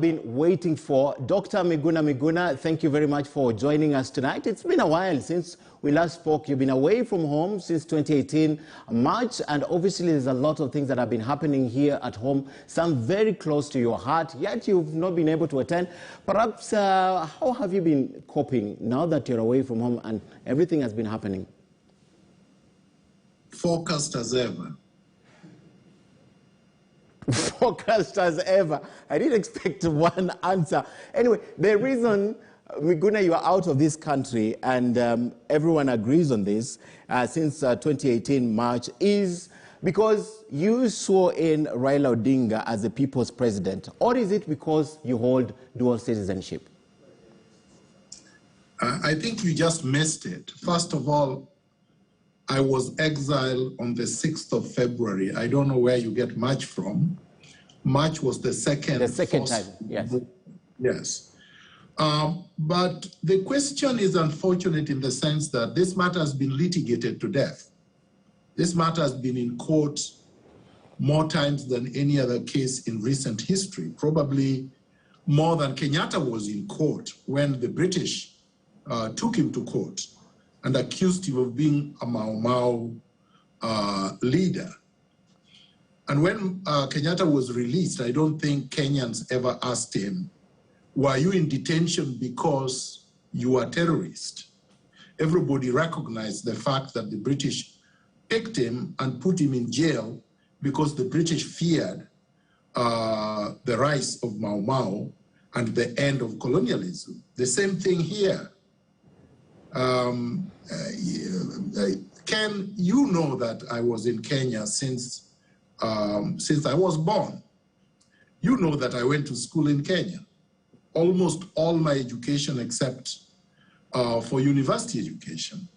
Been waiting for Dr. Miguna Miguna. Thank you very much for joining us tonight. It's been a while since we last spoke. You've been away from home since 2018 March, and obviously there's a lot of things that have been happening here at home, some very close to your heart, yet you've not been able to attend. Perhaps how have you been coping now that you're away from home and everything has been happening? Focused as ever. Focused as ever. I didn't expect one answer. Anyway, the reason, Miguna, you are out of this country, and everyone agrees on this, since 2018 March, is because you swore in Raila Odinga as the people's president, or is it because you hold dual citizenship? I think you just missed it. First of all, I was exiled on the 6th of February. I don't know where you get March from. March was the second. The second time, yes. Yes. But the question is unfortunate in the sense that this matter has been litigated to death. This matter has been in court more times than any other case in recent history, probably more than Kenyatta was in court when the British took him to court and accused him of being a Mau Mau leader. And when Kenyatta was released, I don't think Kenyans ever asked him, were you in detention because you are a terrorist? Everybody recognized the fact that the British picked him and put him in jail because the British feared the rise of Mau Mau and the end of colonialism. The same thing here. Ken, you know that I was in Kenya since I was born. You know that I went to school in Kenya. Almost all my education except for university education.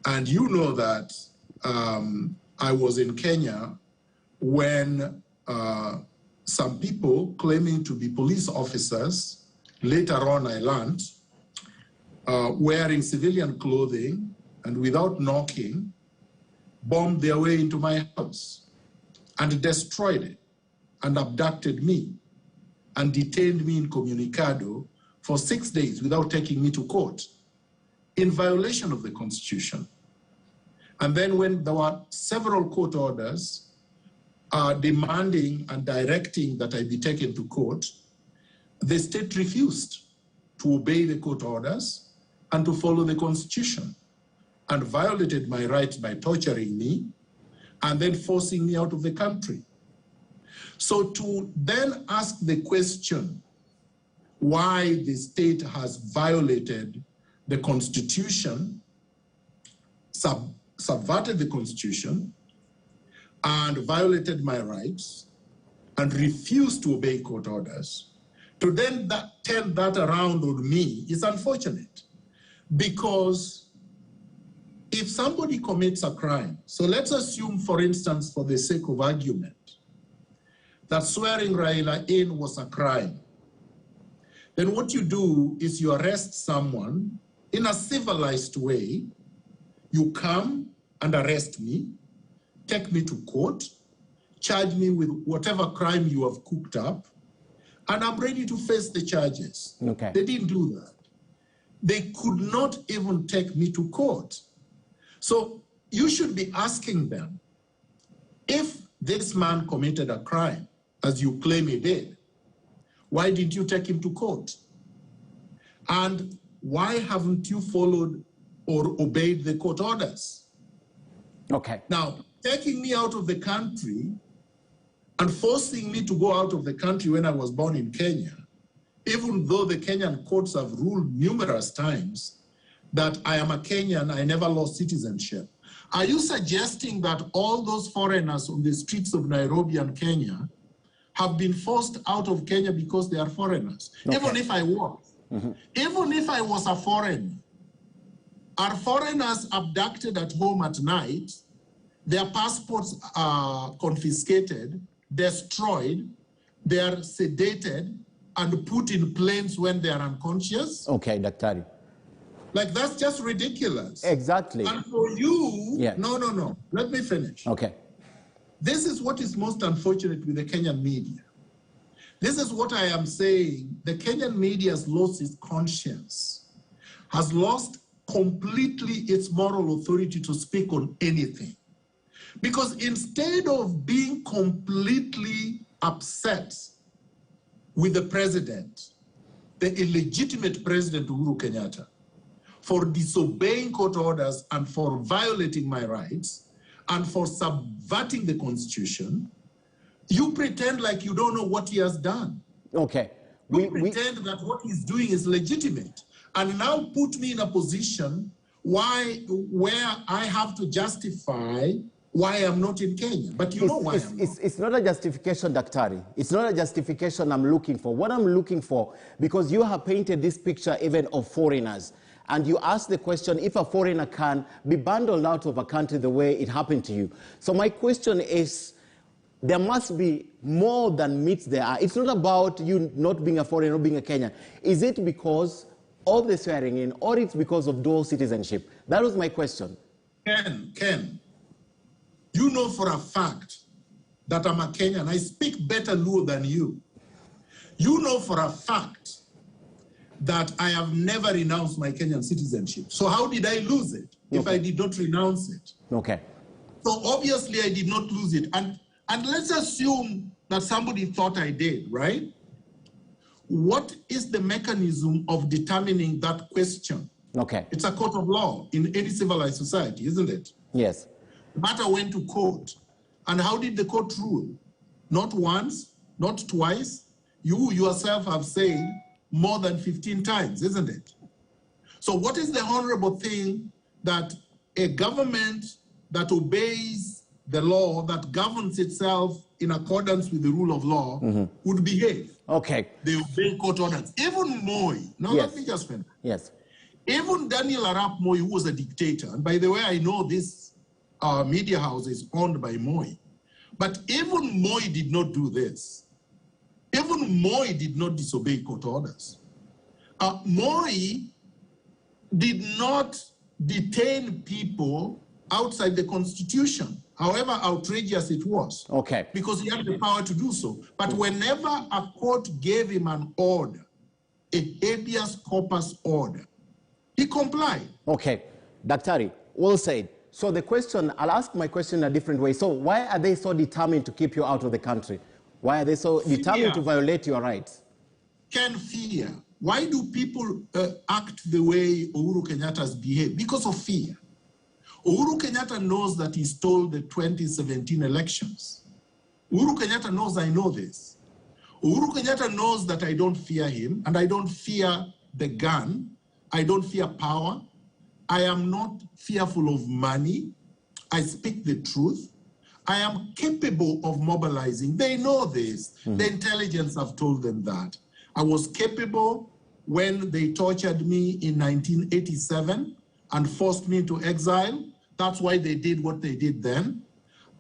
And you know that I was in Kenya when some people claiming to be police officers, later on I learned, wearing civilian clothing and without knocking, bombed their way into my house and destroyed it and abducted me and detained me in Comunicado for 6 days without taking me to court in violation of the Constitution. And then when there were several court orders demanding and directing that I be taken to court, the state refused to obey the court orders and to follow the Constitution, and violated my rights by torturing me and then forcing me out of the country. So to then ask the question why the state has violated the Constitution, subverted the Constitution, and violated my rights, and refused to obey court orders, to then turn that around on me is unfortunate. Because if somebody commits a crime, so let's assume, for instance, for the sake of argument, that swearing Raila in was a crime, then what you do is you arrest someone in a civilized way. You come and arrest me, take me to court, charge me with whatever crime you have cooked up, and I'm ready to face the charges. Okay. They didn't do that. They could not even take me to court. So you should be asking them, if this man committed a crime, as you claim he did, why didn't you take him to court? And why haven't you followed or obeyed the court orders? Okay. Now, taking me out of the country and forcing me to go out of the country when I was born in Kenya, even though the Kenyan courts have ruled numerous times that I am a Kenyan, I never lost citizenship. Are you suggesting that all those foreigners on the streets of Nairobi and Kenya have been forced out of Kenya because they are foreigners? Okay. Even if I was. Even if I was a foreigner, are foreigners abducted at home at night, their passports are confiscated, destroyed, they are sedated, and put in planes when they are unconscious? Okay, Daktari. Like, that's just ridiculous. Exactly. And for you, yeah. No, let me finish. Okay. This is what is most unfortunate with the Kenyan media. This is what I am saying. The Kenyan media has lost its conscience, has lost completely its moral authority to speak on anything. Because instead of being completely upset with the president, the illegitimate president Uhuru Kenyatta, for disobeying court orders and for violating my rights and for subverting the constitution, you pretend like you don't know what he has done. Okay. You pretend that what he's doing is legitimate, and now put me in a position where I have to justify why I'm not in Kenya. But you know why I'm not. It's not a justification, Daktari. It's not a justification I'm looking for. What I'm looking for, because you have painted this picture even of foreigners, and you ask the question if a foreigner can be bundled out of a country the way it happened to you. So my question is, there must be more than meets the eye. It's not about you not being a foreigner, not being a Kenyan. Is it because of the swearing in, or it's because of dual citizenship? That was my question. Ken, you know for a fact that I'm a Kenyan. I speak better Luo than you. You know for a fact that I have never renounced my Kenyan citizenship. So how did I lose it if I did not renounce it? Okay. So obviously I did not lose it. And let's assume that somebody thought I did, right? What is the mechanism of determining that question? Okay. It's a court of law in any civilized society, isn't it? Yes. The matter went to court. And how did the court rule? Not once, not twice. You yourself have said more than 15 times, isn't it? So what is the honorable thing that a government that obeys the law, that governs itself in accordance with the rule of law, would behave? Okay. They obey court orders. Even Moi, now Yes. let me just finish. Yes. Even Daniel Arap Moi, who was a dictator, and by the way, I know this media house is owned by Moi, but even Moi did not do this. Even Moi did not disobey court orders. Moi did not detain people outside the constitution, however outrageous it was. Okay. Because he had the power to do so. But whenever a court gave him an order, a habeas corpus order, he complied. Okay. Daktari, well said. So the question, I'll ask my question in a different way. So why are they so determined to keep you out of the country? Why are they so determined to violate your rights? Can fear. Why do people act the way Uhuru Kenyatta has behaved? Because of fear. Uhuru Kenyatta knows that he stole the 2017 elections. Uhuru Kenyatta knows I know this. Uhuru Kenyatta knows that I don't fear him, and I don't fear the gun. I don't fear power. I am not fearful of money. I speak the truth. I am capable of mobilizing. They know this. The intelligence have told them that. I was capable when they tortured me in 1987 and forced me into exile. That's why they did what they did then.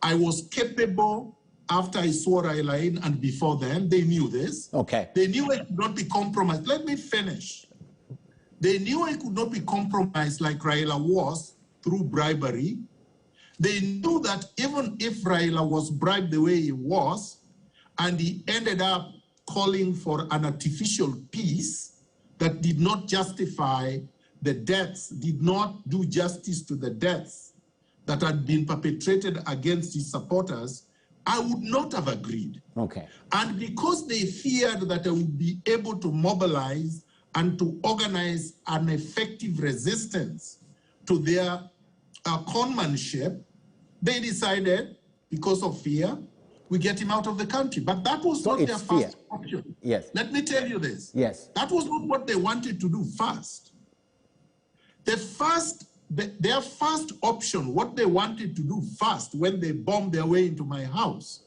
I was capable after I swore Raila in, and before then. They knew this. Okay. They knew I could not be compromised. Let me finish. They knew I could not be compromised like Raila was through bribery. They knew that even if Raila was bribed the way he was, and he ended up calling for an artificial peace that did not justify the deaths, did not do justice to the deaths that had been perpetrated against his supporters, I would not have agreed. Okay. And because they feared that I would be able to mobilize and to organize an effective resistance to their conmanship, they decided, because of fear, we get him out of the country. But that was not their first option. Yes. Let me tell you this. Yes. That was not what they wanted to do first. Their first option, what they wanted to do first when they bombed their way into my house,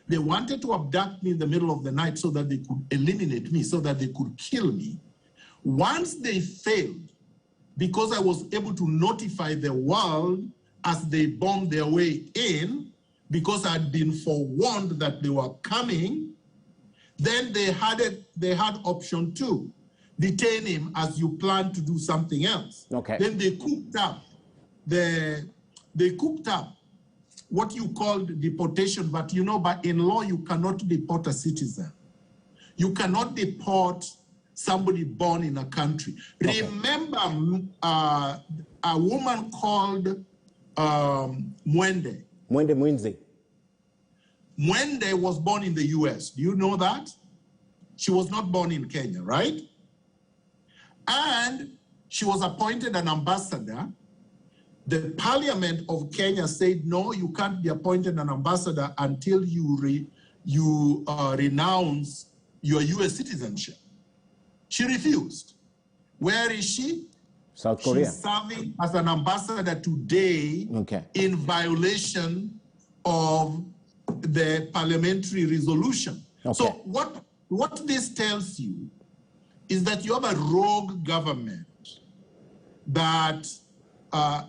they wanted to abduct me in the middle of the night so that they could eliminate me, so that they could kill me. Once they failed, because I was able to notify the world as they bombed their way in, because I had been forewarned that they were coming, then they had option two. Detain him as you plan to do something else. Okay. Then they cooked up what you called deportation, but you know, but in law you cannot deport a citizen. You cannot deport somebody born in a country. Okay. Remember a woman called Mwende. Mwende was born in the US. Do you know that? She was not born in Kenya, right? And she was appointed an ambassador. The Parliament of Kenya said, no, you can't be appointed an ambassador until you renounce your US citizenship. She refused. Where is she? South Korea. She's serving as an ambassador today, okay, in violation of the parliamentary resolution. Okay. So what this tells you is that you have a rogue government that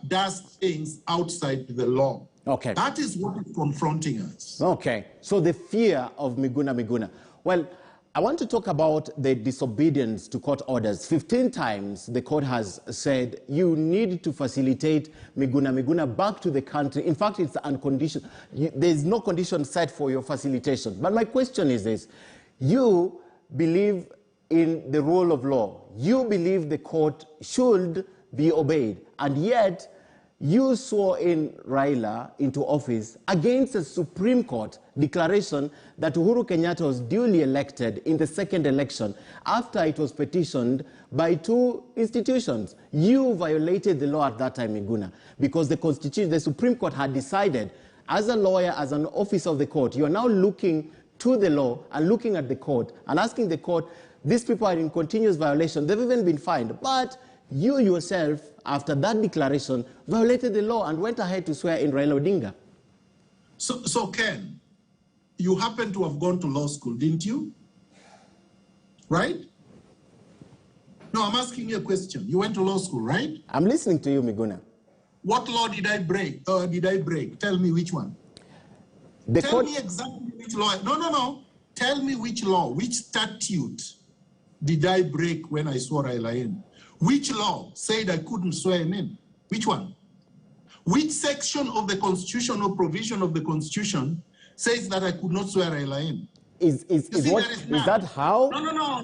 does things outside the law. Okay. That is what is confronting us. Okay. So the fear of Miguna Miguna. Well, I want to talk about the disobedience to court orders. 15 times the court has said you need to facilitate Miguna Miguna back to the country. In fact, it's unconditional. There's no condition set for your facilitation. But my question is this. You believe in the rule of law. You believe the court should be obeyed. And yet, you swore in Raila into office against a Supreme Court declaration that Uhuru Kenyatta was duly elected in the second election after it was petitioned by two institutions. You violated the law at that time, Miguna, because the Supreme Court had decided, as a lawyer, as an officer of the court, you are now looking to the law and looking at the court and asking the court, these people are in continuous violation. They've even been fined. But you yourself, after that declaration, violated the law and went ahead to swear in Raila Odinga. So Ken, you happen to have gone to law school, didn't you? Right? No, I'm asking you a question. You went to law school, right? I'm listening to you, Miguna. What law did I break? Tell me which one. Tell me exactly which law. No. Tell me which law, which statute did I break when I swore Raila in? Which law said I couldn't swear him in? Which one? Which section of the Constitution or provision of the Constitution says that I could not swear Raila in? Is that how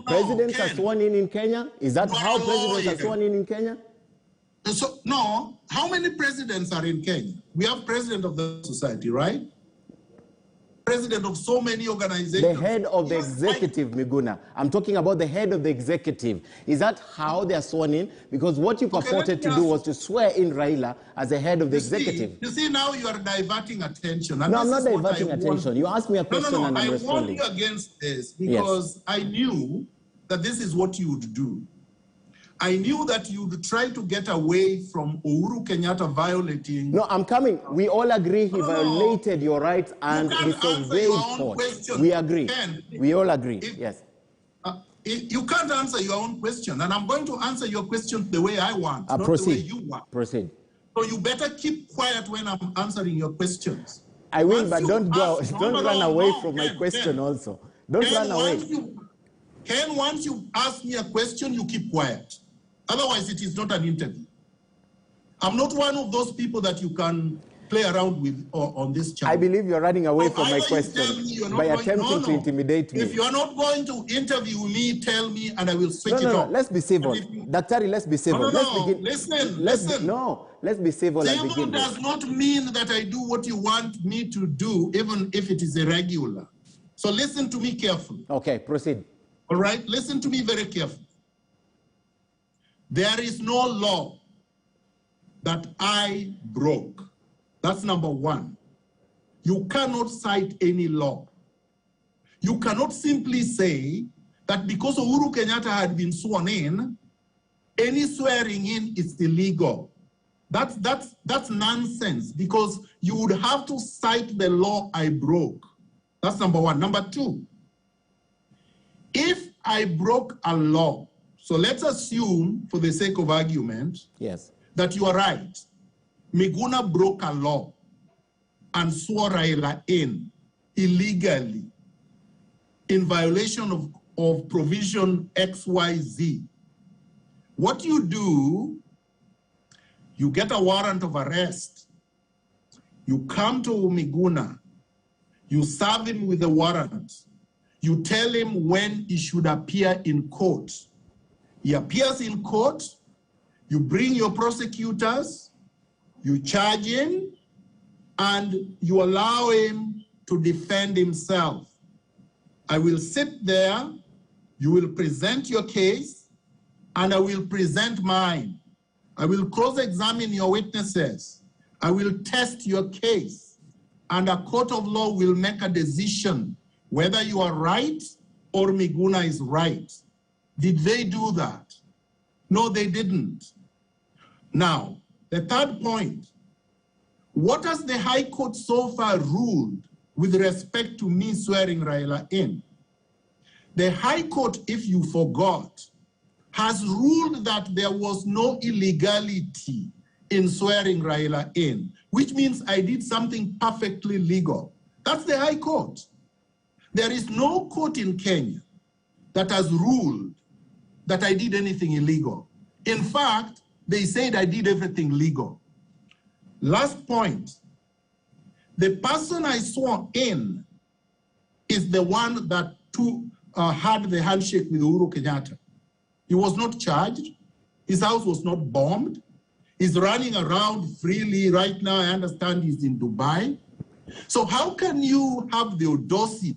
presidents are sworn in Kenya? Is that how presidents are sworn in Kenya? So, no. How many presidents are in Kenya? We have president of the society, right? President of so many organizations. The head of the executive, Miguna. I'm talking about the head of the executive. Is that how they are sworn in? Because what you purported to do was to swear in Raila as the head of the executive. You see, now you are diverting attention. And no, I'm not diverting attention. You asked me a question and I'm responding. I warned you against this because I knew that this is what you would do. I knew that you would try to get away from Uhuru Kenyatta violating... No, I'm coming. We all agree he violated your rights and disobeyed court. We agree. We all agree, yes. You can't answer your own question, and I'm going to answer your question the way I want, not the way you want. Proceed. So you better keep quiet when I'm answering your questions. I will, but don't run away from my question also. Don't run away. Ken, once you ask me a question, you keep quiet. Otherwise, it is not an interview. I'm not one of those people that you can play around with on this channel. I believe you're running away from my question by attempting to intimidate me. If you're not going to interview me, tell me, and I will switch it off. Let's be civil. Daktari, let's be civil. Listen. Let's be civil and begin. Civil does not mean that I do what you want me to do, even if it is irregular. So listen to me carefully. Okay, proceed. All right, listen to me very carefully. There is no law that I broke. That's number one. You cannot cite any law. You cannot simply say that because Uhuru Kenyatta had been sworn in, any swearing in is illegal. That's nonsense, because you would have to cite the law I broke. That's number one. Number two, if I broke a law, so let's assume, for the sake of argument, yes, that you are right. Miguna broke a law and swore Raila in illegally in violation of provision XYZ. What you do, you get a warrant of arrest. You come to Miguna. You serve him with a warrant. You tell him when he should appear in court. He appears in court, you bring your prosecutors, you charge him, and you allow him to defend himself. I will sit there, you will present your case, and I will present mine. I will cross-examine your witnesses. I will test your case, and a court of law will make a decision whether you are right or Miguna is right. Did they do that? No, they didn't. Now, the third point, what has the High Court so far ruled with respect to me swearing Raila in? The High Court, if you forgot, has ruled that there was no illegality in swearing Raila in, which means I did something perfectly legal. That's the High Court. There is no court in Kenya that has ruled that I did anything illegal. In fact, they said I did everything legal. Last point, the person I swore in is the one that had the handshake with Uhuru Kenyatta. He was not charged. His house was not bombed. He's running around freely right now. I understand he's in Dubai. So how can you have the audacity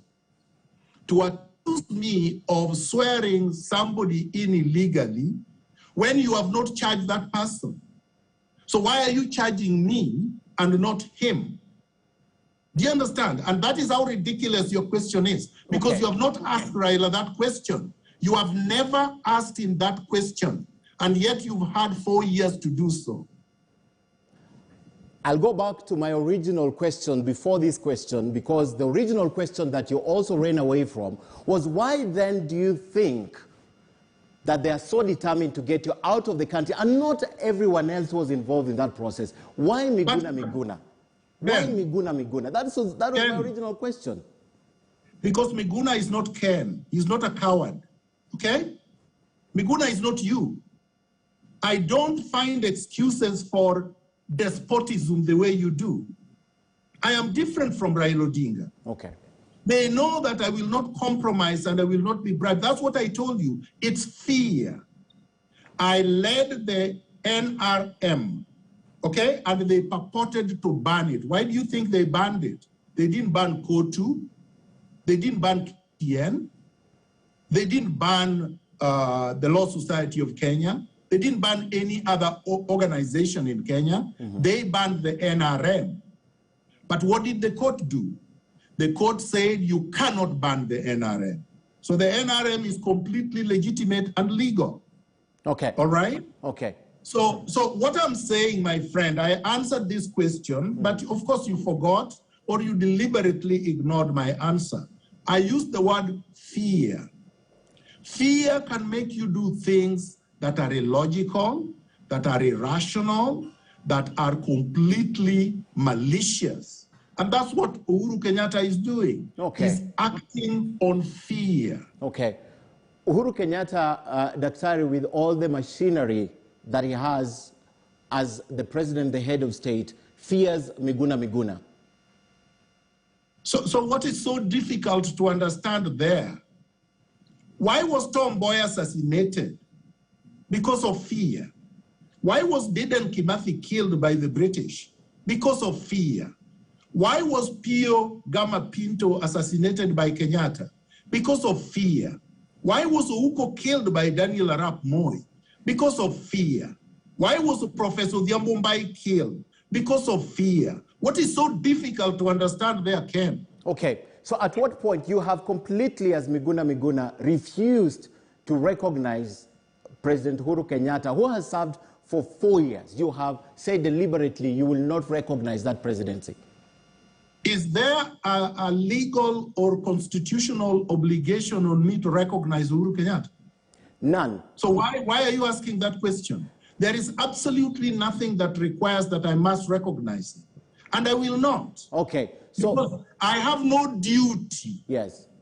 to accuse me of swearing somebody in illegally when you have not charged that person? So why are you charging me and not him? Do you understand? And that is how ridiculous your question is, because you have not asked Raila that question. You have never asked him that question, and yet you've had 4 years to do so. I'll go back to my original question before this question, because the original question that you also ran away from was, why then do you think that they are so determined to get you out of the country and not everyone else was involved in that process? Why Miguna Miguna? Why Miguna Miguna? That was my original question. Because Miguna is not Ken. He's not a coward. Okay? Miguna is not you. I don't find excuses for despotism the way you do. I am different from Raila Odinga. Okay. They know that I will not compromise and I will not be bribed. That's what I told you. It's fear. I led the NRM, okay? And they purported to ban it. Why do you think they banned it? They didn't ban KOTU. They didn't ban KTN. They didn't ban the Law Society of Kenya. They didn't ban any other organization in Kenya. They banned the NRM. But what did the court do? The court said you cannot ban the NRM. So the NRM is completely legitimate and legal. Okay. All right? Okay. So what I'm saying, my friend, I answered this question, but of course you forgot or you deliberately ignored my answer. I used the word fear. Fear can make you do things that are illogical, that are irrational, that are completely malicious. And that's what Uhuru Kenyatta is doing. Okay. He's acting on fear. Okay. Uhuru Kenyatta, Daktari, with all the machinery that he has as the president, the head of state, fears Miguna Miguna. So what is so difficult to understand there? Why was Tom Mboya assassinated? Because of fear. Why was Dedan Kimathi killed by the British? Because of fear. Why was Pio Gama Pinto assassinated by Kenyatta? Because of fear. Why was Ouko killed by Daniel Arap Moi? Because of fear. Why was Professor Odhiambo Mbai killed? Because of fear. What is so difficult to understand there, Ken? Okay, so at what point you have completely, as Miguna Miguna, refused to recognize President Uhuru Kenyatta, who has served for 4 years? You have said deliberately you will not recognize that presidency. Is there a legal or constitutional obligation on me to recognize Uhuru Kenyatta? None. So why are you asking that question? There is absolutely nothing that requires that I must recognize him. And I will not. Okay. So because I have no duty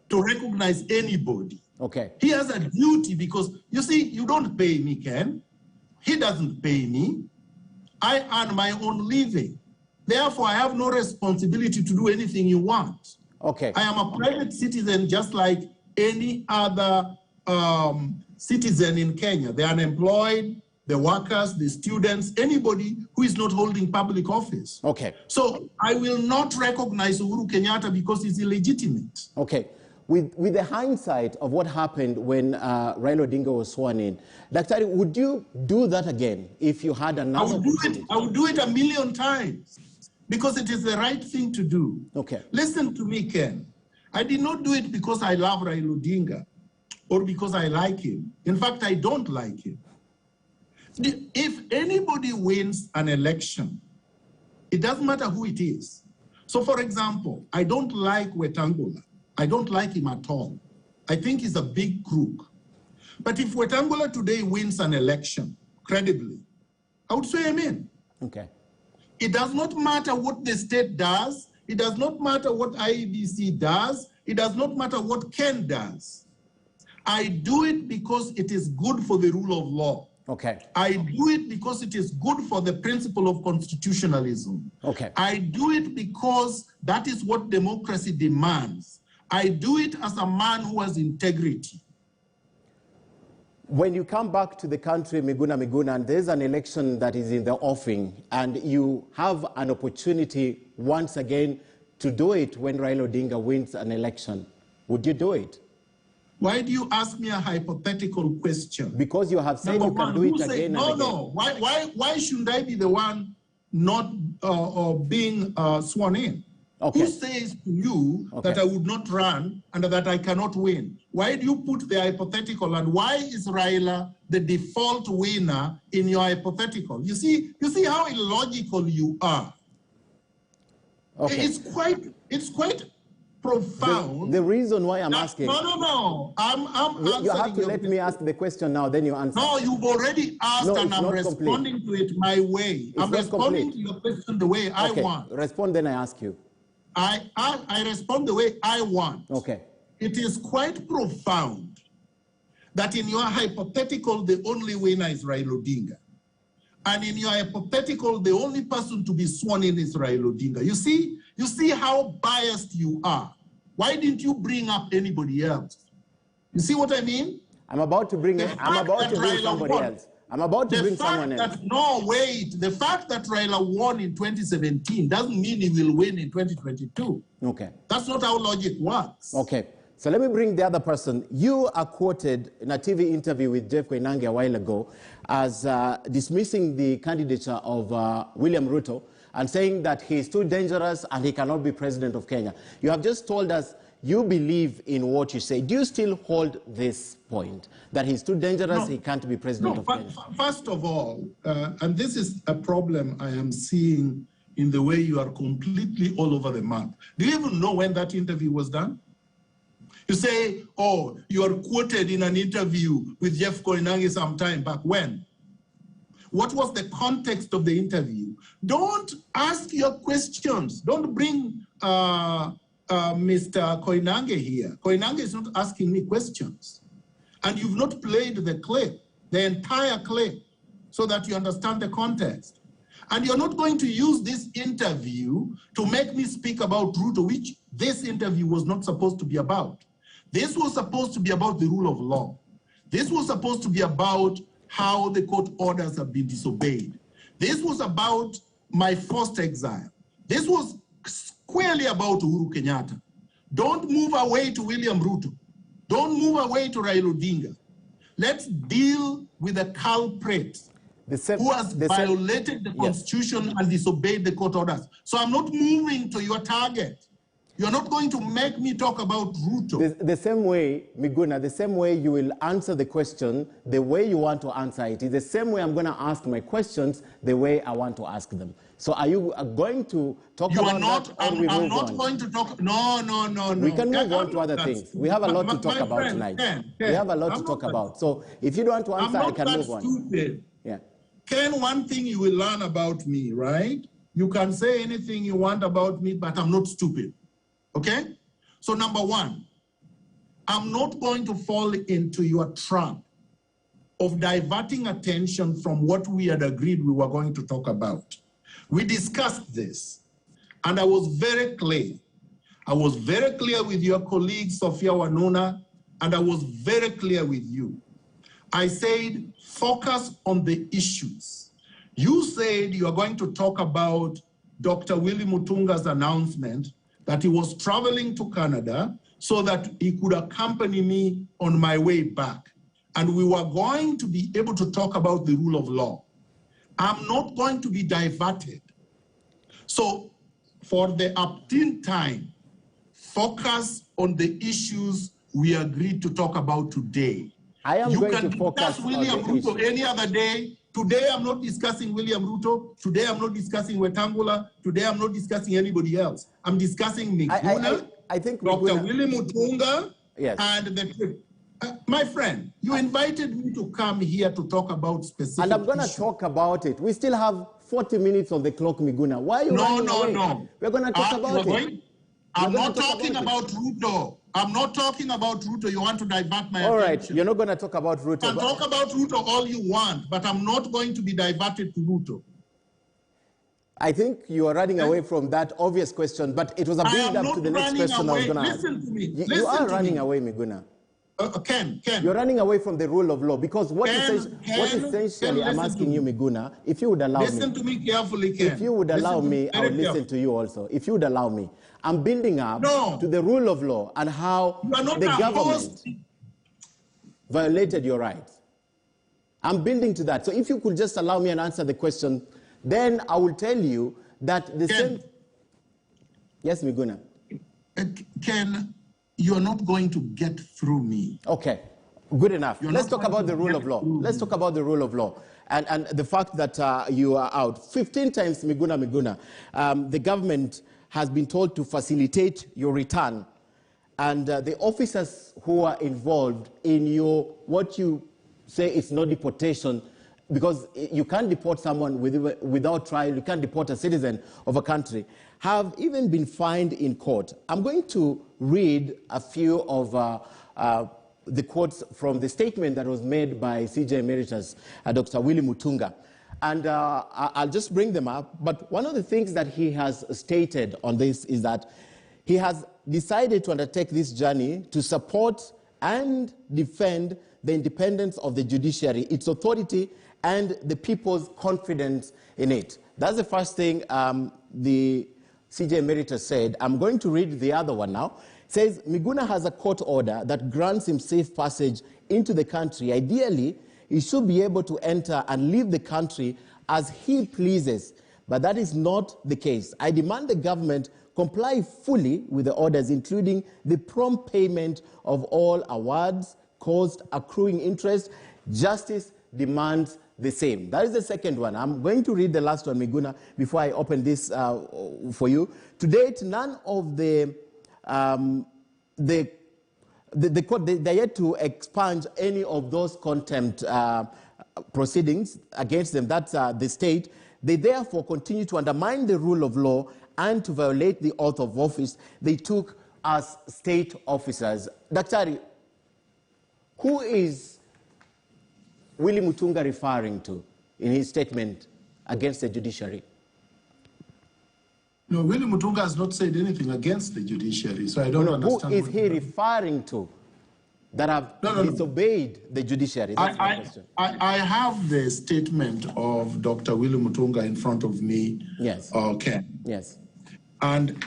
to recognize anybody. Okay. He has a duty because, you see, you don't pay me, Ken. He doesn't pay me. I earn my own living. Therefore, I have no responsibility to do anything you want. Okay. I am a private citizen just like any other citizen in Kenya, the unemployed, the workers, the students, anybody who is not holding public office. Okay. So I will not recognize Uhuru Kenyatta because he's illegitimate. Okay. With the hindsight of what happened when Raila Odinga was sworn in, Dr. would you do that again if you had another opportunity? I would do it 1,000,000 times because it is the right thing to do. Okay. Listen to me, Ken. I did not do it because I love Raila Odinga or because I like him. In fact, I don't like him. If anybody wins an election, it doesn't matter who it is. So, for example, I don't like Wetangula. I don't like him at all. I think he's a big crook. But if Wetangula today wins an election, credibly, I would say amen. Okay. It does not matter what the state does. It does not matter what IEBC does. It does not matter what Ken does. I do it because it is good for the rule of law. Okay. I do it because it is good for the principle of constitutionalism. Okay. I do it because that is what democracy demands. I do it as a man who has integrity. When you come back to the country, Miguna Miguna, and there's an election that is in the offing, and you have an opportunity once again to do it when Raila Odinga wins an election, would you do it? Why do you ask me a hypothetical question? Because you have said you can do it again and again. No. Why shouldn't I be the one not being sworn in? Okay. Who says to you that I would not run and that I cannot win? Why do you put the hypothetical, and why is Raila the default winner in your hypothetical? You see how illogical you are. Okay. It's quite profound. The reason why I'm asking. No. I'm answering. You have to let me ask the question now, then you answer. No, you've already asked, and I'm responding to it my way. I'm responding to your question the way I want. Respond, then I ask you. I respond the way I want. Okay. It is quite profound that in your hypothetical, the only winner is Raila Odinga. And in your hypothetical, the only person to be sworn in is Raila Odinga. You see how biased you are. Why didn't you bring up anybody else? You see what I mean? I'm about to bring somebody else. I'm about to bring someone else. No, wait. The fact that Raila won in 2017 doesn't mean he will win in 2022. Okay. That's not how logic works. Okay. So let me bring the other person. You are quoted in a TV interview with Jeff Koinange a while ago as dismissing the candidature of William Ruto and saying that he is too dangerous and he cannot be president of Kenya. You have just told us you believe in what you say. Do you still hold this point, that he's too dangerous, he can't be president of Kenya? First of all, and this is a problem I am seeing in the way you are completely all over the map. Do you even know when that interview was done? You say, oh, you are quoted in an interview with Jeff Koinange some time back. When? What was the context of the interview? Don't ask your questions. Don't bring Mr. Koinange here. Koinange is not asking me questions. And you've not played the clip, the entire clip, so that you understand the context. And you're not going to use this interview to make me speak about Ruto, which this interview was not supposed to be about. This was supposed to be about the rule of law. This was supposed to be about how the court orders have been disobeyed. This was about my forced exile. This was squarely about Uhuru Kenyatta. Don't move away to William Ruto. Don't move away to Raila Odinga. Let's deal with the culprit who has violated the constitution and disobeyed the court orders. So I'm not moving to your target. You're not going to make me talk about Ruto. The same way, Miguna, the same way you will answer the question, the way you want to answer it, is the same way I'm going to ask my questions, the way I want to ask them. So are you going to talk about that, or we move on? I'm not going to talk. No. We can move on to other things. We have a lot to talk about tonight. We have a lot to talk about. So if you don't want to answer, I can move on. Stupid. Yeah. Ken, one thing you will learn about me, right? You can say anything you want about me, but I'm not stupid. Okay? So number one, I'm not going to fall into your trap of diverting attention from what we had agreed we were going to talk about. We discussed this, and I was very clear. I was very clear with your colleague, Sophia Wanuna, and I was very clear with you. I said, focus on the issues. You said you are going to talk about Dr. Willie Mutunga's announcement that he was traveling to Canada so that he could accompany me on my way back. And we were going to be able to talk about the rule of law. I'm not going to be diverted. So for the uptin time, focus on the issues we agreed to talk about today. I am going to focus on William Ruto any other day. Today I'm not discussing William Ruto. Today I'm not discussing Wetangula. Today I'm not discussing anybody else. I'm discussing Miguna, I think Dr. Willie Mutunga, yes. And the trip. My friend, you invited me to come here to talk about specific And I'm going to talk about it. We still have 40 minutes on the clock, Miguna. Why are you running away? No. We're going to talk about it. I'm not talking about Ruto. I'm not talking about Ruto. You want to divert my attention. All right, you're not going to talk about Ruto. You can talk about Ruto all you want, but I'm not going to be diverted to Ruto. I think you are running away from that obvious question, but it was a build-up to the next question I was going to ask. Listen to me. You are running away, Miguna. Ken. You're running away from the rule of law because what essentially I'm asking you, Miguna, if you would allow me. Listen to me carefully, Ken. If you would allow me, I would listen to you also. If you would allow me. I'm building up to the rule of law and how the government violated your rights. I'm building to that. So if you could just allow me and answer the question, then I will tell you that the same... Yes, Miguna. Ken, you're not going to get through me. Okay, good enough. Let's talk about the rule of law. Let's talk about the rule of law and the fact that you are out. 15 times, Miguna, the government has been told to facilitate your return. And the officers who are involved in your, what you say is not deportation, because you can't deport someone without trial, you can't deport a citizen of a country, have even been fined in court. I'm going to read a few of the quotes from the statement that was made by CJ Emeritus, Dr. Willie Mutunga. And I'll just bring them up. But one of the things that he has stated on this is that he has decided to undertake this journey to support and defend the independence of the judiciary, its authority, and the people's confidence in it. That's the first thing the CJ Emeritus said. I'm going to read the other one now. It says, Miguna has a court order that grants him safe passage into the country. Ideally, he should be able to enter and leave the country as he pleases, but that is not the case. I demand the government comply fully with the orders, including the prompt payment of all awards, cost, accruing interest. Justice demands the same. That is the second one. I'm going to read the last one, Miguna, before I open this for you. To date, none of the court, they're yet to expunge any of those contempt proceedings against them. That's the state. They therefore continue to undermine the rule of law and to violate the oath of office they took as state officers. Daktari, who is Willie Mutunga referring to in his statement against the judiciary? No, Willie Mutunga has not said anything against the judiciary, so I don't understand. Who is he referring to that have disobeyed the judiciary? That's my question. I have the statement of Dr. Willie Mutunga in front of me. Yes. Okay. Yes. And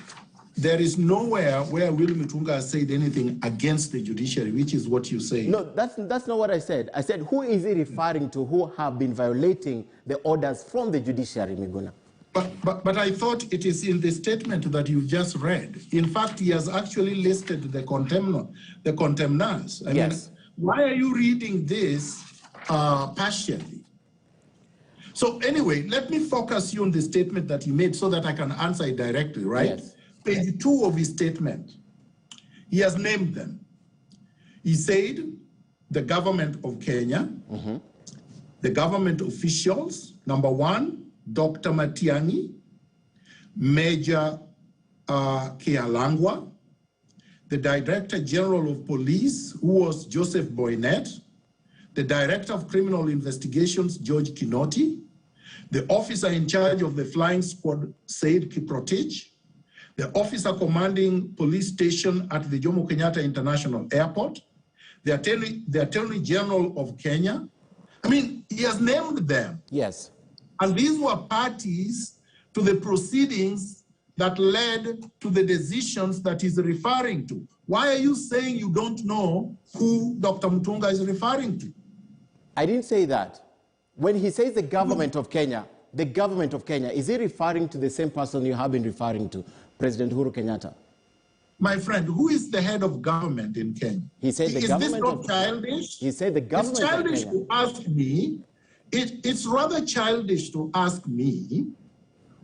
there is nowhere where Willie Mutunga has said anything against the judiciary, which is what you say. No, that's not what I said. I said, who is he referring to who have been violating the orders from the judiciary, Miguna? But I thought it is in the statement that you just read. In fact, he has actually listed the contemners. I mean, why are you reading this partially? So anyway, let me focus you on the statement that he made so that I can answer it directly, right? Yes. Page 2 of his statement. He has named them. He said the government of Kenya, the government officials, number 1, Dr. Matiang'i, Major Kialangwa, the Director General of Police, who was Joseph Boynet, the Director of Criminal Investigations, George Kinoti, the officer in charge of the flying squad, Said Kiprotich, the officer commanding police station at the Jomo Kenyatta International Airport, the Attorney General of Kenya. I mean, he has named them. Yes. And these were parties to the proceedings that led to the decisions that he's referring to. Why are you saying you don't know who Dr. Mutunga is referring to? I didn't say that. When he says the government of Kenya, is he referring to the same person you have been referring to, President Uhuru Kenyatta? My friend, who is the head of government in Kenya? He said the government. Is this not childish? He said the government It's childish of Kenya. to ask me. It's rather childish to ask me,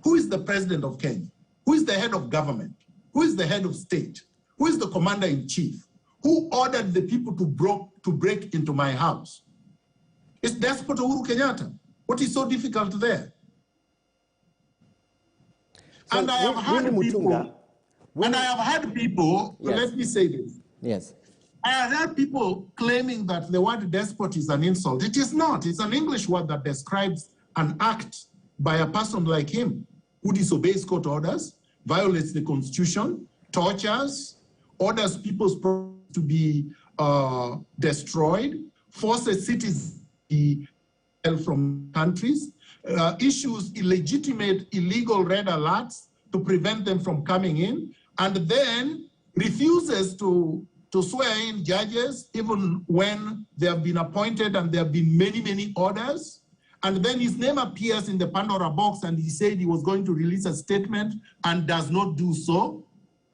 who is the president of Kenya? Who is the head of government? Who is the head of state? Who is the commander-in-chief? Who ordered the people to break into my house? It's Despot Uhuru Kenyatta. What is so difficult there? So and I have had people, yes. Let me say this. Yes. I have had people claiming that the word despot is an insult. It is not. It's an English word that describes an act by a person like him who disobeys court orders, violates the constitution, tortures, orders people's property to be destroyed, forces citizens to be held from countries, issues illegitimate, illegal red alerts to prevent them from coming in, and then refuses to swear in judges even when they have been appointed and there have been many, many orders. And then his name appears in the Pandora box and he said he was going to release a statement and does not do so.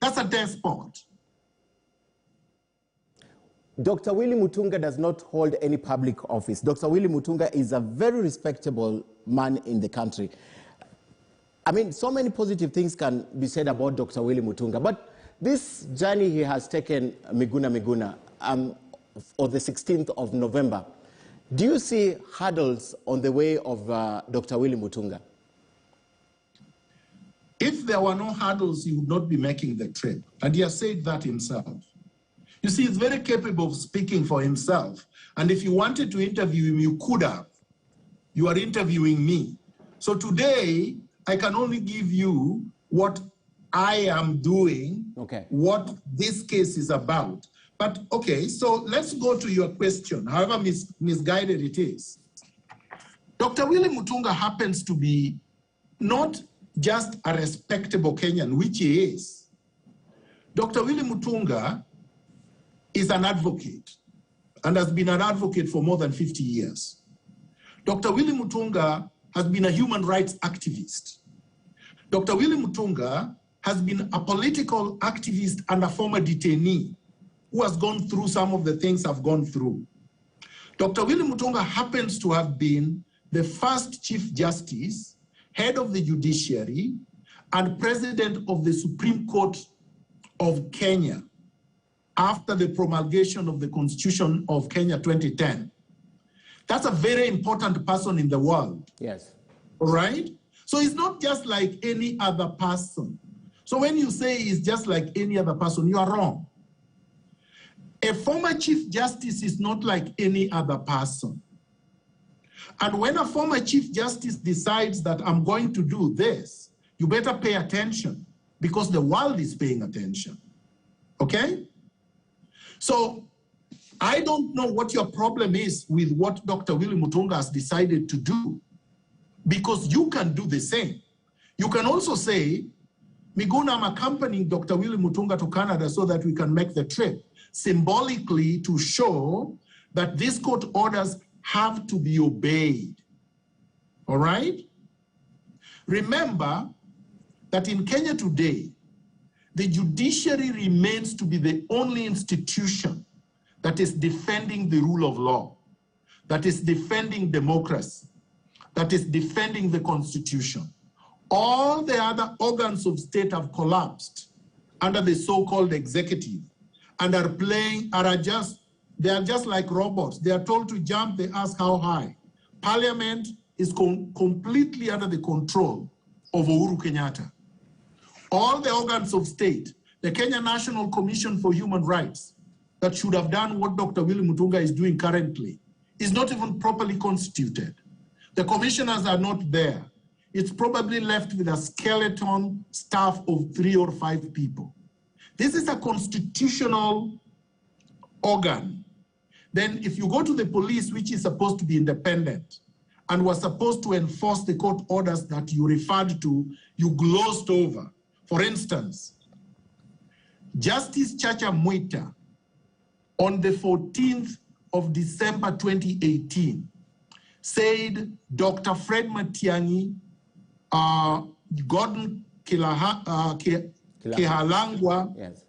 That's a despot. Dr. Willie Mutunga does not hold any public office. Dr. Willie Mutunga is a very respectable man in the country. I mean, so many positive things can be said about Dr. Willie Mutunga, but this journey he has taken, Miguna Miguna, on the 16th of November, do you see hurdles on the way of Dr. Willie Mutunga? If there were no hurdles, he would not be making the trip. And he has said that himself. You see, he's very capable of speaking for himself. And if you wanted to interview him, you could have. You are interviewing me. So today, I can only give you what I am doing, what this case is about. But okay, so let's go to your question, however misguided it is. Dr. Willie Mutunga happens to be not just a respectable Kenyan, which he is. Dr. Willie Mutunga is an advocate and has been an advocate for more than 50 years. Dr. Willie Mutunga has been a human rights activist. Dr. Willie Mutunga has been a political activist and a former detainee who has gone through some of the things I've gone through. Dr. Willie Mutunga happens to have been the first Chief Justice, head of the judiciary, and president of the Supreme Court of Kenya after the promulgation of the Constitution of Kenya 2010. That's a very important person in the world. Yes. All right? So he's not just like any other person. So when you say he's just like any other person, you are wrong. A former Chief Justice is not like any other person. And when a former Chief Justice decides that I'm going to do this, you better pay attention because the world is paying attention. Okay? So I don't know what your problem is with what Dr. Willie Mutunga has decided to do, because you can do the same. You can also say, Miguna, I'm accompanying Dr. Willie Mutunga to Canada so that we can make the trip, symbolically to show that these court orders have to be obeyed. All right? Remember that in Kenya today, the judiciary remains to be the only institution that is defending the rule of law, that is defending democracy, that is defending the Constitution. All the other organs of state have collapsed under the so-called executive and are they are just like robots. They are told to jump, they ask how high. Parliament is completely under the control of Uhuru Kenyatta. All the organs of state, the Kenya National Commission for Human Rights, that should have done what Dr. Willie Mutunga is doing currently, is not even properly constituted. The commissioners are not there. It's probably left with a skeleton staff of 3 or 5 people. This is a constitutional organ Then if you go to the police, which is supposed to be independent, and was supposed to enforce the court orders that you referred to, you glossed over. For instance, Justice Chacha Mwita, on the 14th of December 2018, said Dr. Fred Matiang'i, Gordon Kihalangwa, yes,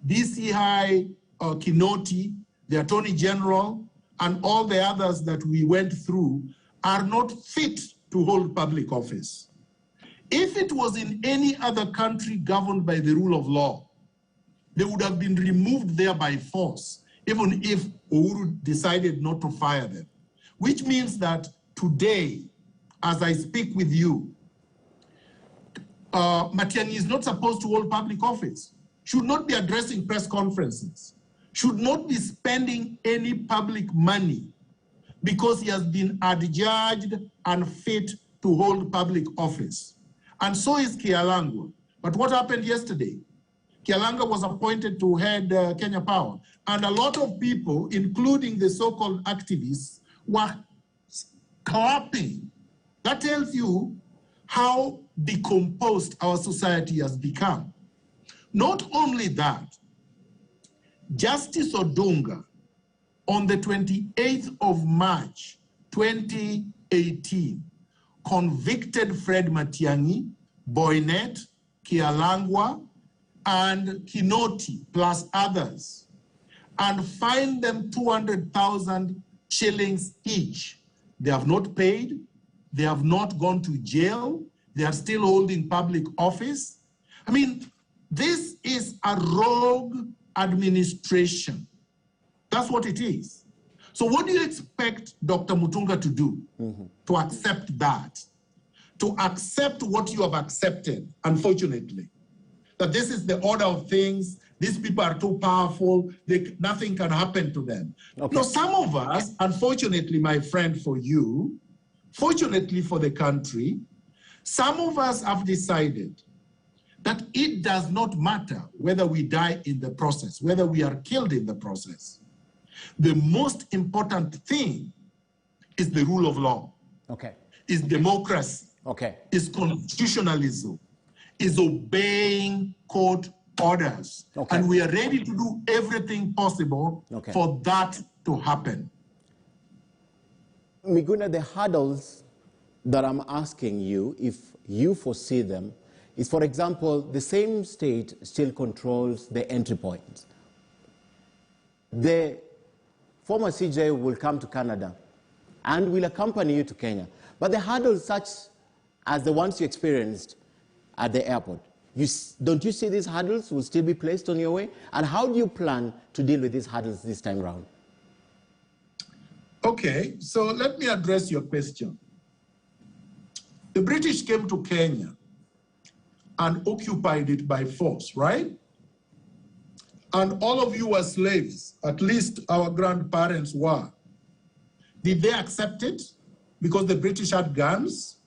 DC High Kinoti, the Attorney General, and all the others that we went through are not fit to hold public office. If it was in any other country governed by the rule of law, they would have been removed there by force, even if Uhuru decided not to fire them. Which means that today, as I speak with you, Matiang'i is not supposed to hold public office, should not be addressing press conferences, should not be spending any public money because he has been adjudged unfit to hold public office. And so is Kihalangwa. But what happened yesterday? Kihalangwa was appointed to head Kenya Power, and a lot of people, including the so-called activists, were clapping. That tells you how decomposed our society has become. Not only that, Justice Odunga, on the 28th of March, 2018, convicted Fred Matiang'i, Boynet, Kihalangwa, and Kinoti, plus others, and fined them 200,000 shillings each. They have not paid, they have not gone to jail, they are still holding public office. I mean, this is a rogue administration. That's what it is. So what do you expect Dr. Mutunga to do? To accept that? To accept what you have accepted, unfortunately. That this is the order of things, these people are too powerful, nothing can happen to them. Okay. Now, some of us, unfortunately, my friend, for you, fortunately for the country, some of us have decided that it does not matter whether we die in the process, whether we are killed in the process. The most important thing is the rule of law. Okay. Is democracy. Okay. Is constitutionalism. Is obeying court orders. Okay. And we are ready to do everything possible for that to happen. Miguna, the hurdles that I'm asking you, if you foresee them, is, for example, the same state still controls the entry points. The former CJ will come to Canada and will accompany you to Kenya. But the hurdles such as the ones you experienced at the airport, don't you see these hurdles will still be placed on your way? And how do you plan to deal with these hurdles this time around? Okay, so let me address your question. The British came to Kenya and occupied it by force, right? And all of you were slaves, at least our grandparents were. Did they accept it because the British had guns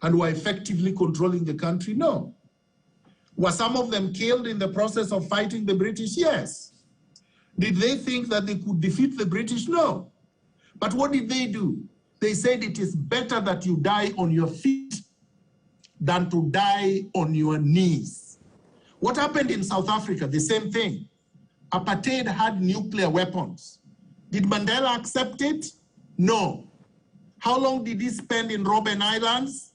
and were effectively controlling the country? No. Were some of them killed in the process of fighting the British? Yes. Did they think that they could defeat the British? No. But what did they do? They said it is better that you die on your feet than to die on your knees. What happened in South Africa? The same thing. Apartheid had nuclear weapons. Did Mandela accept it? No. How long did he spend in Robben Islands?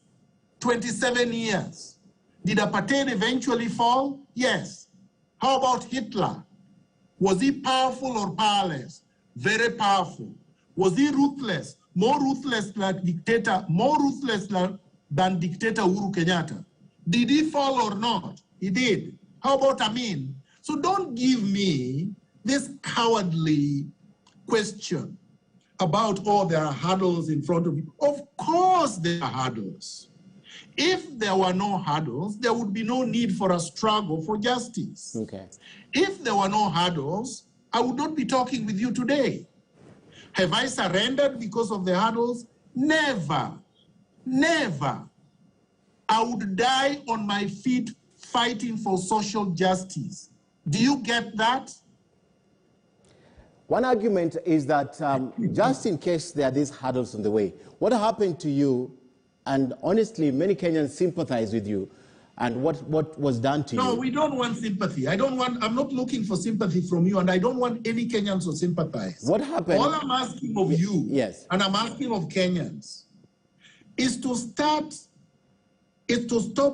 27 years. Did apartheid eventually fall? Yes. How about Hitler? Was he powerful or powerless? Very powerful. Was he ruthless? More ruthless than dictator Uhuru Kenyatta? Did he fall or not? He did. How about Amin? So don't give me this cowardly question about, oh, there are hurdles in front of you. Of course there are hurdles. If there were no hurdles, there would be no need for a struggle for justice. Okay. If there were no hurdles, I would not be talking with you today. Have I surrendered because of the hurdles? Never. Never. I would die on my feet fighting for social justice. Do you get that? One argument is that just in case there are these hurdles in the way, what happened to you, and honestly, many Kenyans sympathize with you, and what was done to you? No, we don't want sympathy. I'm not looking for sympathy from you, and I don't want any Kenyans to sympathize. What happened? All I'm asking of you, yes, and I'm asking of Kenyans, is to stop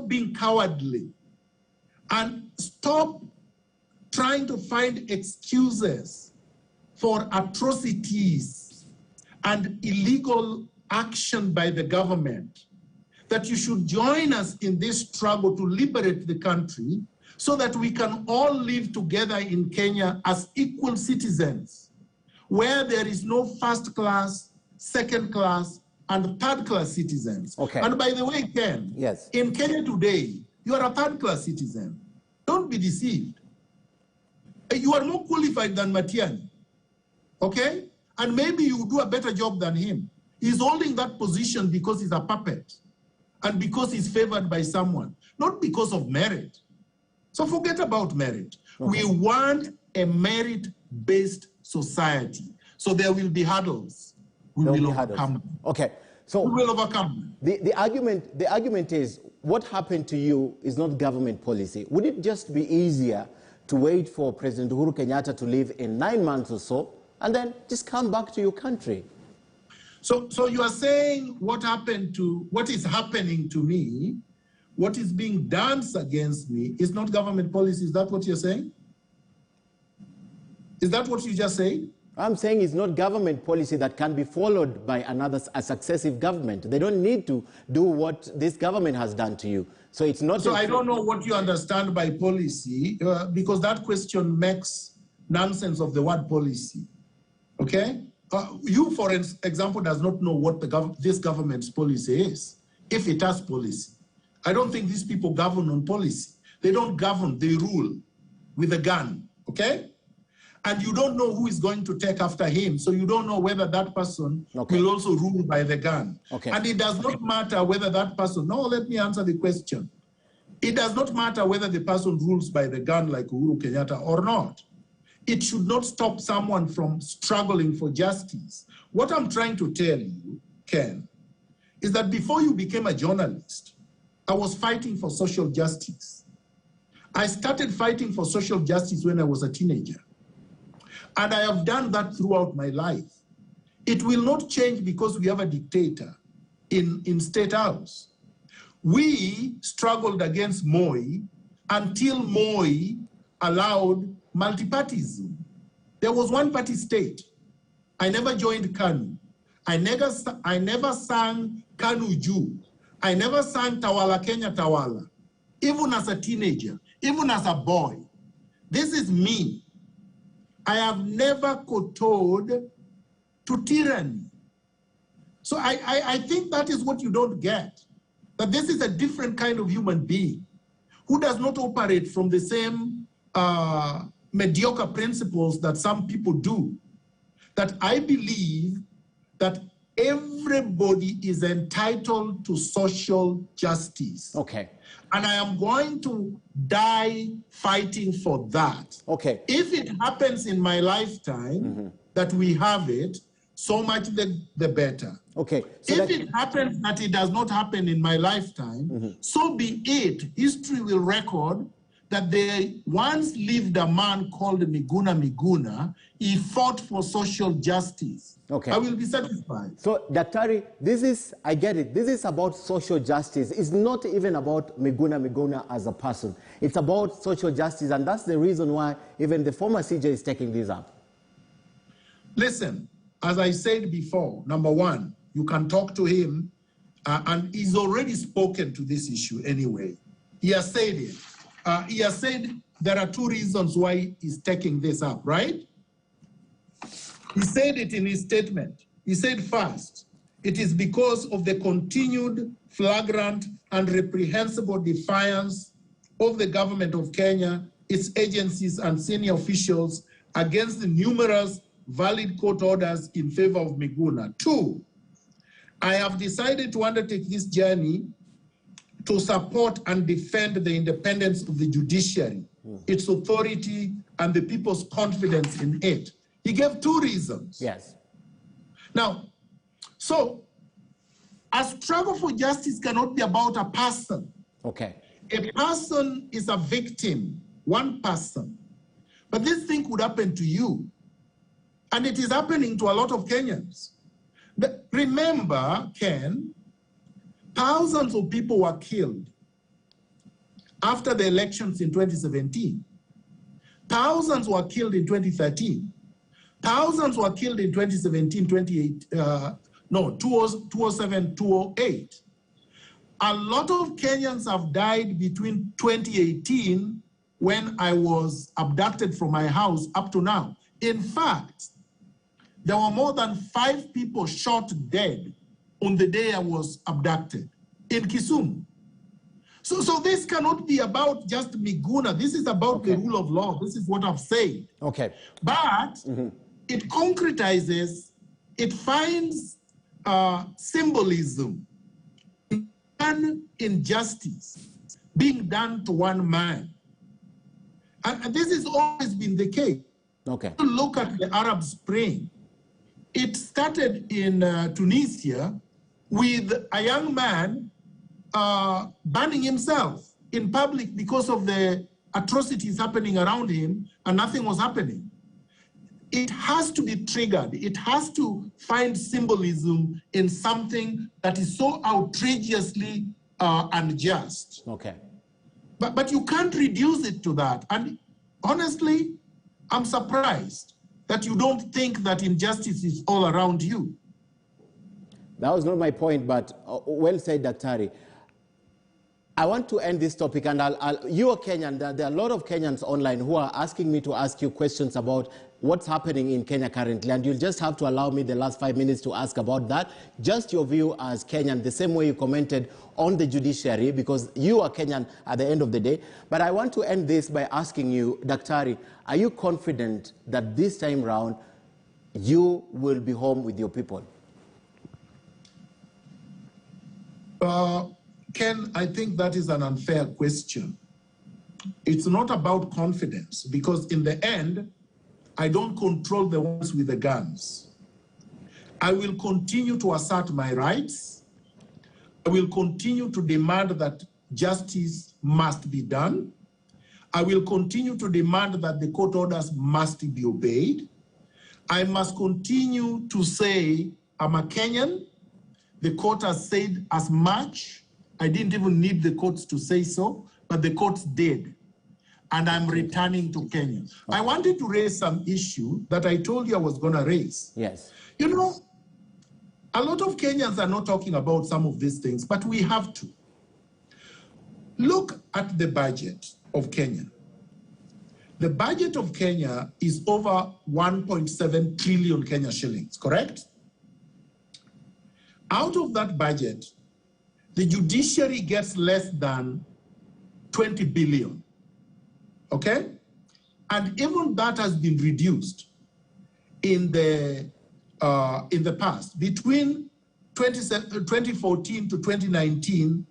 being cowardly and stop trying to find excuses for atrocities and illegal action by the government, that you should join us in this struggle to liberate the country so that we can all live together in Kenya as equal citizens, where there is no first class, second class, and third class citizens. Okay. And by the way, Ken, yes, in Kenya today, you are a third class citizen. Don't be deceived. You are more qualified than Matiani, okay? And maybe you do a better job than him. He's holding that position because he's a puppet and because he's favored by someone, not because of merit. So forget about merit. Okay. We want a merit-based society. So there will be hurdles. We will overcome them. Okay. So we will overcome them. The argument is, what happened to you is not government policy. Would it just be easier to wait for President Uhuru Kenyatta to leave in 9 months or so, and then just come back to your country? So you are saying what is happening to me, what is being done against me is not government policy. Is that what you're saying? Is that what you just said? I'm saying it's not government policy that can be followed by a successive government. They don't need to do what this government has done to you. So it's not. So I don't know what you understand by policy, because that question makes nonsense of the word policy. Okay? You, for example, does not know what this government's policy is, if it has policy. I don't think these people govern on policy. They don't govern, they rule with a gun, okay? And you don't know who is going to take after him, so you don't know whether that person will also rule by the gun. Okay. And it does not matter whether that person, no, let me answer the question. It does not matter whether the person rules by the gun like Uhuru Kenyatta or not. It should not stop someone from struggling for justice. What I'm trying to tell you, Ken, is that before you became a journalist, I was fighting for social justice. I started fighting for social justice when I was a teenager. And I have done that throughout my life. It will not change because we have a dictator in State House. We struggled against Moi until Moi allowed multipartyism. There was one-party state. I never joined KANU. I never sang KANU Juu. I never sang Tawala Kenya Tawala, even as a teenager, even as a boy. This is me. I have never kowtowed to tyranny. So I think that is what you don't get, that this is a different kind of human being who does not operate from the same mediocre principles that some people do. That I believe that everybody is entitled to social justice. Okay. And I am going to die fighting for that. Okay. If it happens in my lifetime that we have it, so much the better. Okay. So if it happens that it does not happen in my lifetime, so be it. History will record that there once lived a man called Miguna Miguna. He fought for social justice. Okay. I will be satisfied. So, Daktari, I get it. This is about social justice. It's not even about Miguna Miguna as a person. It's about social justice, and that's the reason why even the former CJ is taking this up. Listen, as I said before, number one, you can talk to him, and he's already spoken to this issue anyway. He has said it. He has said there are two reasons why he's taking this up, right? He said it in his statement. He said first, it is because of the continued flagrant and reprehensible defiance of the government of Kenya, its agencies and senior officials against the numerous valid court orders in favor of Miguna. Two, I have decided to undertake this journey to support and defend the independence of the judiciary, its authority, and the people's confidence in it. He gave 2 reasons. Yes. Now, so a struggle for justice cannot be about a person. Okay. A person is a victim, one person. But this thing could happen to you. And it is happening to a lot of Kenyans. Remember, Ken, thousands of people were killed after the elections in 2017. Thousands were killed in 2013. Thousands were killed in 2017, 2007, 2008. A lot of Kenyans have died between 2018, when I was abducted from my house, up to now. In fact, there were more than 5 people shot dead on the day I was abducted in Kisumu. So this cannot be about just Miguna. This is about the rule of law. This is what I've said. Okay. But it concretizes, it finds symbolism in one injustice being done to one man. And this has always been the case. Okay. Look at the Arab Spring. It started in Tunisia with a young man banning himself in public because of the atrocities happening around him, and nothing was happening. It has to be triggered. It has to find symbolism in something that is so outrageously unjust. Okay. But you can't reduce it to that. And honestly, I'm surprised that you don't think that injustice is all around you. That was not my point, but well said, Daktari. I want to end this topic, and you are Kenyan. There are a lot of Kenyans online who are asking me to ask you questions about what's happening in Kenya currently, and you'll just have to allow me the last 5 minutes to ask about that. Just your view as Kenyan, the same way you commented on the judiciary, because you are Kenyan at the end of the day. But I want to end this by asking you, Daktari, are you confident that this time round you will be home with your people? Ken, I think that is an unfair question. It's not about confidence, because in the end, I don't control the ones with the guns. I will continue to assert my rights. I will continue to demand that justice must be done. I will continue to demand that the court orders must be obeyed. I must continue to say, I'm a Kenyan. The court has said as much. I didn't even need the courts to say so, but the courts did. And I'm returning to Kenya. I wanted to raise some issue that I told you I was going to raise. Yes. You know, a lot of Kenyans are not talking about some of these things, but we have to. Look at the budget of Kenya. The budget of Kenya is over 1.7 trillion Kenya shillings, correct? Out of that budget, the judiciary gets less than 20 billion, okay? And even that has been reduced in the past. Between 2014 to 2019,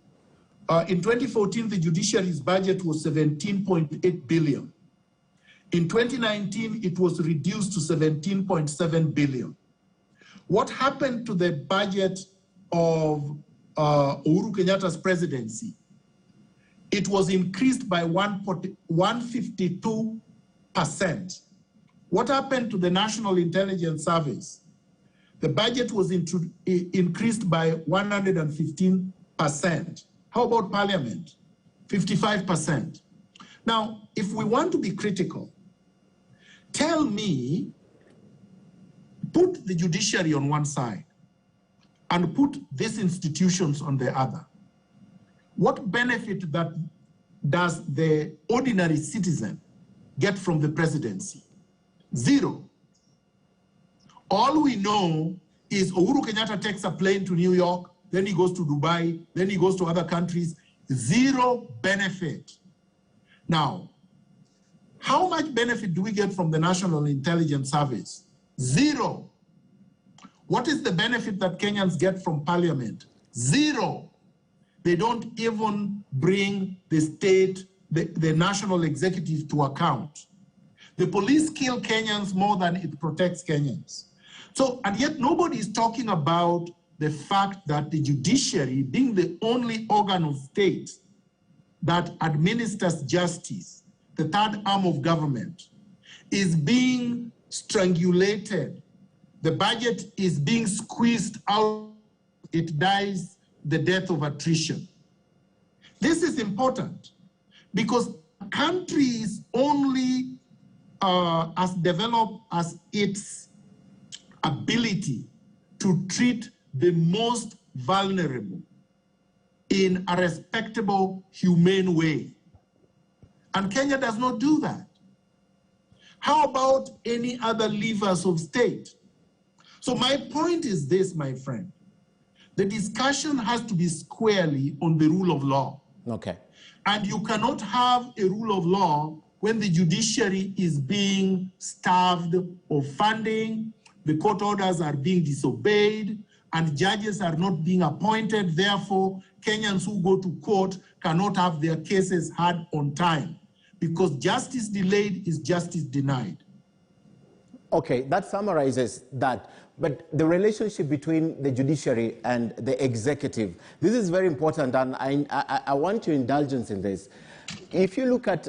in 2014, the judiciary's budget was 17.8 billion. In 2019, it was reduced to 17.7 billion. What happened to the budget of Uhuru Kenyatta's presidency? It was increased by 152%. What happened to the National Intelligence Service? The budget was increased by 115%. How about Parliament? 55%. Now, if we want to be critical, tell me, put the judiciary on one side and put these institutions on the other. What benefit does the ordinary citizen get from the presidency? Zero. All we know is Uhuru Kenyatta takes a plane to New York, then he goes to Dubai, then he goes to other countries. Zero benefit. Now, how much benefit do we get from the National Intelligence Service? Zero. What is the benefit that Kenyans get from Parliament? Zero. They don't even bring the state, the national executive to account. The police kill Kenyans more than it protects Kenyans. So, and yet nobody is talking about the fact that the judiciary, being the only organ of state that administers justice, the third arm of government, is being strangulated. The budget is being squeezed out. It dies the death of attrition. This is important because countries only as developed as its ability to treat the most vulnerable in a respectable, humane way. And Kenya does not do that. How about any other levers of state? So my point is this, my friend. The discussion has to be squarely on the rule of law. Okay. And you cannot have a rule of law when the judiciary is being starved of funding, the court orders are being disobeyed, and judges are not being appointed. Therefore, Kenyans who go to court cannot have their cases heard on time, because justice delayed is justice denied. Okay, that summarizes that. But the relationship between the judiciary and the executive, this is very important, and I want your indulgence in this. If you look at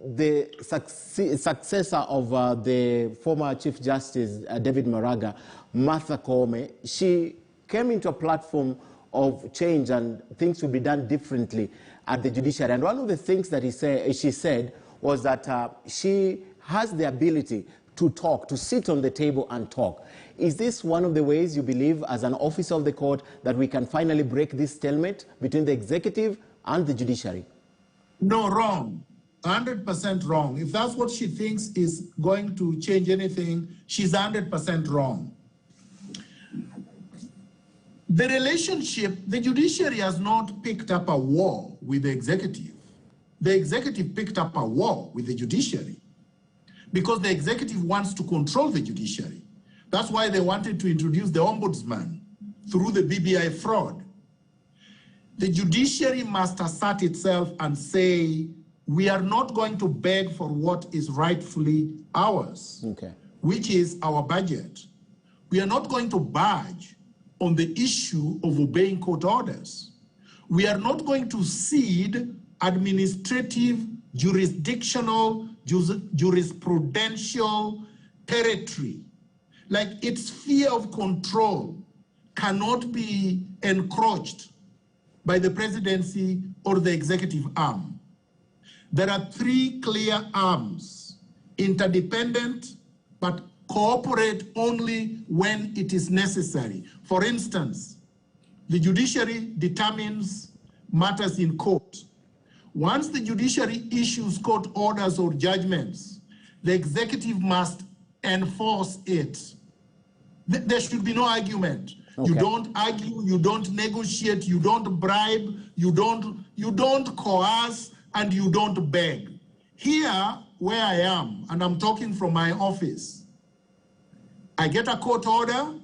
the successor of the former Chief Justice David Maraga, Martha Koome, she came into a platform of change and things will be done differently at the judiciary. And one of the things that she said was that she has the ability to talk, to sit on the table and talk. Is this one of the ways you believe, as an officer of the court, that we can finally break this stalemate between the executive and the judiciary? No, wrong. 100% wrong. If that's what she thinks is going to change anything, she's 100% wrong. The relationship, the judiciary has not picked up a war with the executive. The executive picked up a war with the judiciary because the executive wants to control the judiciary. That's why they wanted to introduce the ombudsman through the BBI fraud. The judiciary must assert itself and say, we are not going to beg for what is rightfully ours, which is our budget. We are not going to budge on the issue of obeying court orders. We are not going to cede administrative, jurisdictional, jurisprudential territory. Like, its sphere of control cannot be encroached by the presidency or the executive arm. There are three clear arms: interdependent, but cooperate only when it is necessary. For instance, the judiciary determines matters in court. Once the judiciary issues court orders or judgments, the executive must enforce it. There should be no argument. Okay. You don't argue, you don't negotiate, you don't bribe, you don't coerce, and you don't beg. Here, where I am, and I'm talking from my office, I get a court order,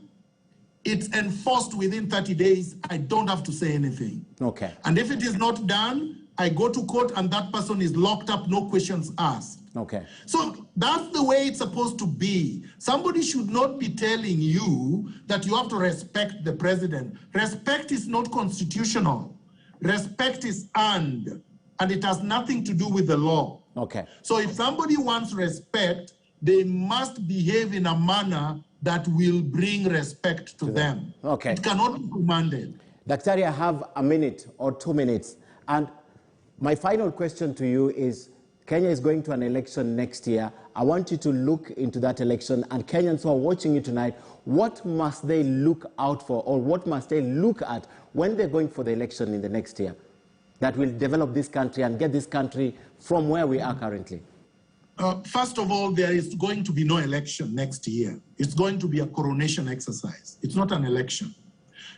it's enforced within 30 days, I don't have to say anything. Okay. And if it is not done, I go to court and that person is locked up, no questions asked. Okay. So that's the way it's supposed to be. Somebody should not be telling you that you have to respect the president. Respect is not constitutional. Respect is earned, and it has nothing to do with the law. Okay. So if somebody wants respect, they must behave in a manner that will bring respect to them. Okay. It cannot be commanded. Daktari, I have a minute or 2 minutes. And my final question to you is, Kenya is going to an election next year. I want you to look into that election, and Kenyans who are watching you tonight, what must they look out for, or what must they look at when they're going for the election in the next year that will develop this country and get this country from where we are currently? First of all, there is going to be no election next year. It's going to be a coronation exercise. It's not an election.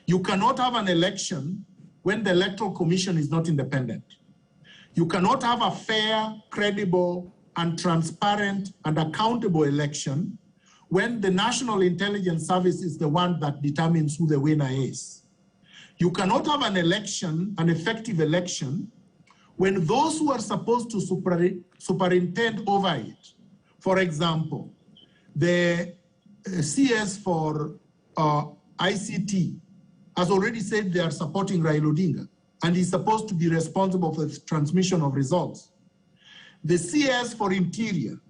You cannot have an election when the Electoral Commission is not independent. You cannot have a fair, credible, and transparent and accountable election when the National Intelligence Service is the one that determines who the winner is. You cannot have an election, an effective election, when those who are supposed to superintend over it, For example, the CS for ICT has already said they are supporting Raila Odinga, and he's supposed to be responsible for the transmission of results. The CS for Interior,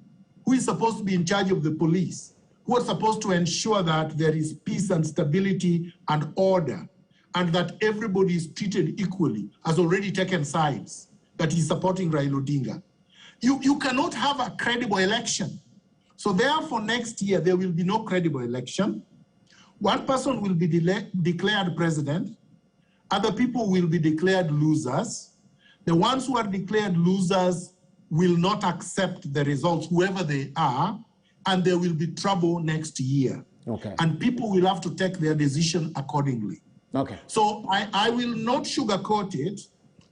who is supposed to be in charge of the police, who are supposed to ensure that there is peace and stability and order, and that everybody is treated equally, has already taken sides, that he's supporting Raila Odinga. You cannot have a credible election. So therefore, next year, there will be no credible election. One person will be declared president. Other people will be declared losers. The ones who are declared losers will not accept the results, whoever they are, and there will be trouble next year. Okay. And people will have to take their decision accordingly. Okay. So I will not sugarcoat it.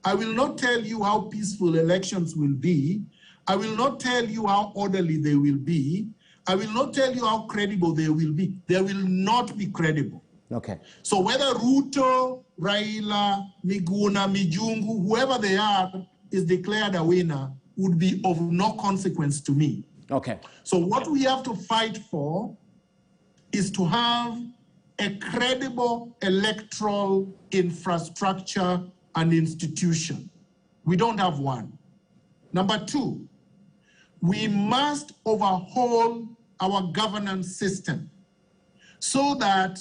I will not tell you how peaceful elections will be. I will not tell you how orderly they will be. I will not tell you how credible they will be. They will not be credible. Okay. So whether Ruto, Raila, Miguna, Mijungu, whoever they are, is declared a winner would be of no consequence to me. Okay. So what we have to fight for is to have a credible electoral infrastructure and institution. We don't have one. Number two, we must overhaul our governance system so that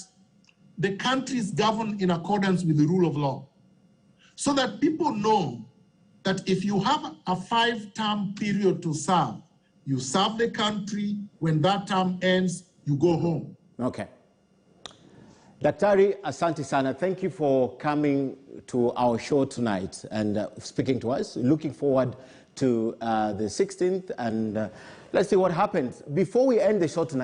the country is governed in accordance with the rule of law, so that people know that if you have a 5-term period to serve, you serve the country. When that term ends, you go home. Okay. Daktari, asante sana. Thank you for coming to our show tonight and speaking to us. Looking forward to the 16th, and let's see what happens. Before we end the show tonight,